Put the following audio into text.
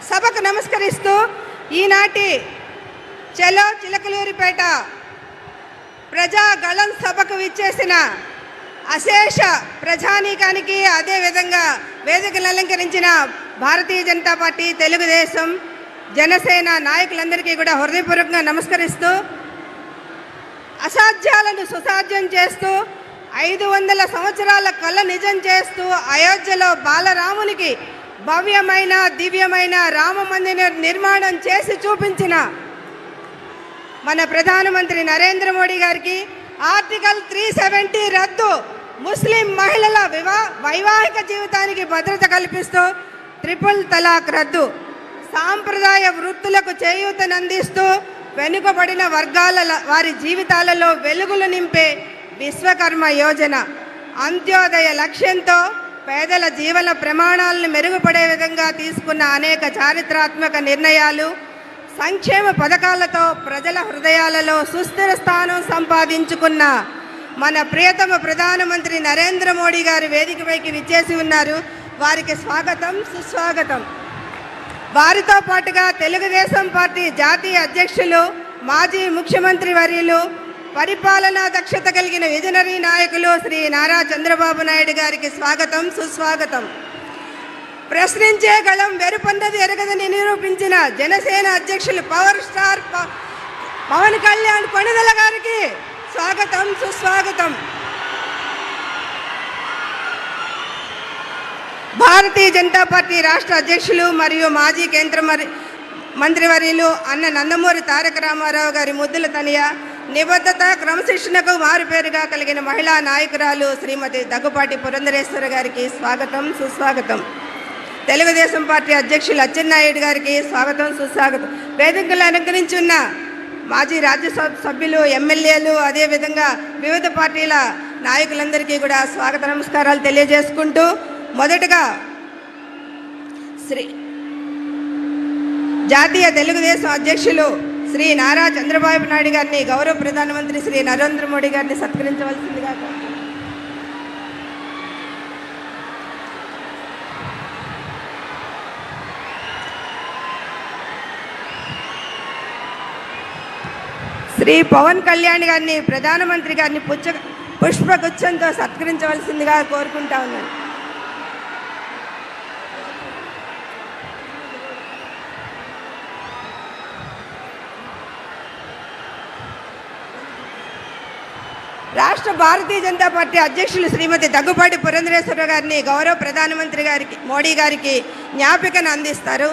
సభకు నమస్కరిస్తూ ఈనాటి చలో చిలకలూరిపేట ప్రజాగళం సభకు విచ్చేసిన అశేష ప్రజానీకానికి, అదేవిధంగా వేదికలు అలంకరించిన భారతీయ జనతా పార్టీ, తెలుగుదేశం, జనసేన నాయకులందరికీ కూడా హృదయపూర్వకంగా నమస్కరిస్తూ, అసాధ్యాలను సుసాధ్యం చేస్తూ 500 సంవత్సరాల కళ నిజం చేస్తూ అయోధ్యలో బాలరామునికి భవ్యమైన దివ్యమైన రామ మందిర నిర్మాణం చేసి చూపించిన మన ప్రధానమంత్రి నరేంద్ర మోడీ గారికి ఆర్టికల్ 370 రద్దు, ముస్లిం మహిళల వైవాహిక జీవితానికి భద్రత కల్పిస్తూ ట్రిపుల్ తలాక్ రద్దు, సాంప్రదాయ వృత్తులకు చేయూతనందిస్తూ వెనుకబడిన వర్గాల వారి జీవితాలలో వెలుగులు నింపే విశ్వకర్మ యోజన, అంత్యోదయ లక్ష్యంతో పేదల జీవన ప్రమాణాలను మెరుగుపడే విధంగా తీసుకున్న అనేక చారిత్రాత్మక నిర్ణయాలు, సంక్షేమ పథకాలతో ప్రజల హృదయాలలో సుస్థిర స్థానం సంపాదించుకున్న మన ప్రియతమ ప్రధానమంత్రి నరేంద్ర మోడీ గారు వేదికపైకి విచ్చేసి ఉన్నారు. వారికి స్వాగతం, సుస్వాగతం. వారితో పాటుగా తెలుగుదేశం పార్టీ జాతీయ అధ్యక్షులు, మాజీ ముఖ్యమంత్రి వర్యులు, పరిపాలనా దక్షత కలిగిన విజనరీ నాయకులు శ్రీ నారా చంద్రబాబు నాయుడు గారికి స్వాగతం, సుస్వాగతం. ప్రశ్నించే గళం వెరుపొందది ఎరగదని నిరూపించిన జనసేన అధ్యక్షులు పవర్ స్టార్ పవన్ కళ్యాణ్ కొణిదెల గారికి స్వాగతం, సుస్వాగతం. భారతీయ జనతా పార్టీ రాష్ట్ర అధ్యక్షులు మరియు మాజీ కేంద్ర మంత్రివర్యులు అన్న నందమూరి తారక రామారావు గారి ముద్దుల తనయ, నిబద్ధత క్రమశిక్షణకు మారుపేరుగా కలిగిన మహిళా నాయకురాలు శ్రీమతి దగ్గుపాటి పురంధరేశ్వర గారికి స్వాగతం, సుస్వాగతం. తెలుగుదేశం పార్టీ అధ్యక్షులు అచ్చెన్నాయుడు గారికి స్వాగతం, సుస్వాగతం. వేదికలు అలంకరించున్న మాజీ రాజ్యసభ సభ్యులు, ఎమ్మెల్యేలు, అదేవిధంగా వివిధ పార్టీల నాయకులందరికీ కూడా స్వాగత నమస్కారాలు తెలియజేసుకుంటూ, మొదటగా జాతీయ తెలుగుదేశం అధ్యక్షులు శ్రీ నారా చంద్రబాబు నాయుడు గారిని, గౌరవ ప్రధానమంత్రి శ్రీ నరేంద్ర మోడీ గారిని సత్కరించవలసిందిగా. శ్రీ పవన్ కళ్యాణ్ గారిని, ప్రధానమంత్రి గారిని పుష్పగుచ్చంతో సత్కరించవలసిందిగా కోరుకుంటా ఉన్నాను. రాష్ట్ర భారతీయ జనతా పార్టీ అధ్యక్షులు శ్రీమతి దగ్గుపాటి పురంధరేశ్వర గారిని గౌరవ ప్రధానమంత్రి గారికి, మోడీ గారికి జ్ఞాపికను అందిస్తారు.